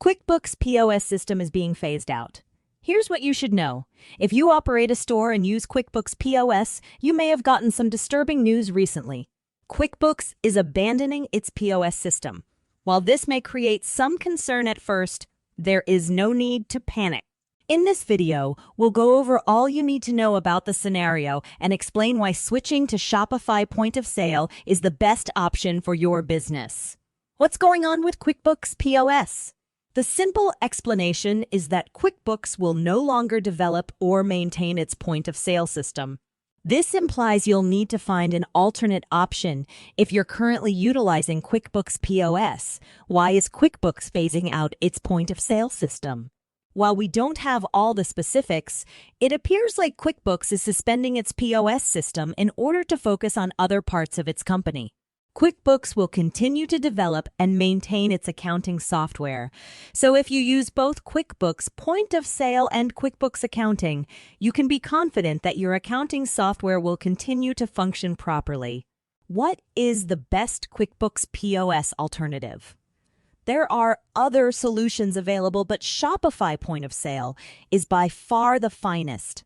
QuickBooks POS system is being phased out. Here's what you should know. If you operate a store and use QuickBooks POS, you may have gotten some disturbing news recently. QuickBooks is abandoning its POS system. While this may create some concern at first, there is no need to panic. In this video, we'll go over all you need to know about the scenario and explain why switching to Shopify point of sale is the best option for your business. What's going on with QuickBooks POS? The simple explanation is that QuickBooks will no longer develop or maintain its point-of-sale system. This implies you'll need to find an alternate option if you're currently utilizing QuickBooks POS. Why is QuickBooks phasing out its point-of-sale system? While we don't have all the specifics, it appears like QuickBooks is suspending its POS system in order to focus on other parts of its company. QuickBooks will continue to develop and maintain its accounting software. So if you use both QuickBooks Point of Sale and QuickBooks Accounting, you can be confident that your accounting software will continue to function properly. What is the best QuickBooks POS alternative? There are other solutions available, but Shopify Point of Sale is by far the finest.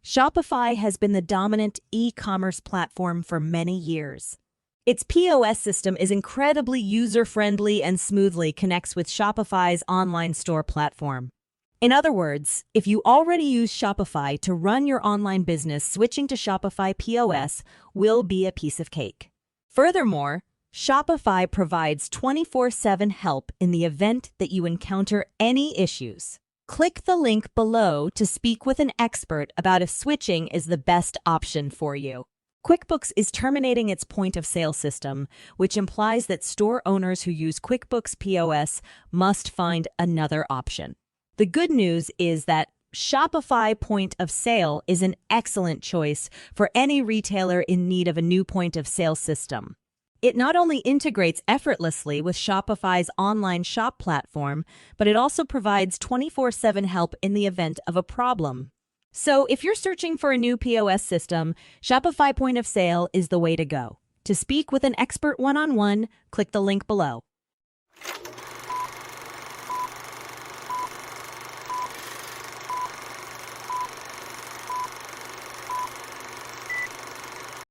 Shopify has been the dominant e-commerce platform for many years. Its POS system is incredibly user-friendly and smoothly connects with Shopify's online store platform. In other words, if you already use Shopify to run your online business, switching to Shopify POS will be a piece of cake. Furthermore, Shopify provides 24/7 help in the event that you encounter any issues. Click the link below to speak with an expert about if switching is the best option for you. QuickBooks is terminating its point-of-sale system, which implies that store owners who use QuickBooks POS must find another option. The good news is that Shopify Point of Sale is an excellent choice for any retailer in need of a new point-of-sale system. It not only integrates effortlessly with Shopify's online shop platform, but it also provides 24/7 help in the event of a problem. So if you're searching for a new POS system, Shopify Point of Sale is the way to go. To speak with an expert one-on-one, click the link below.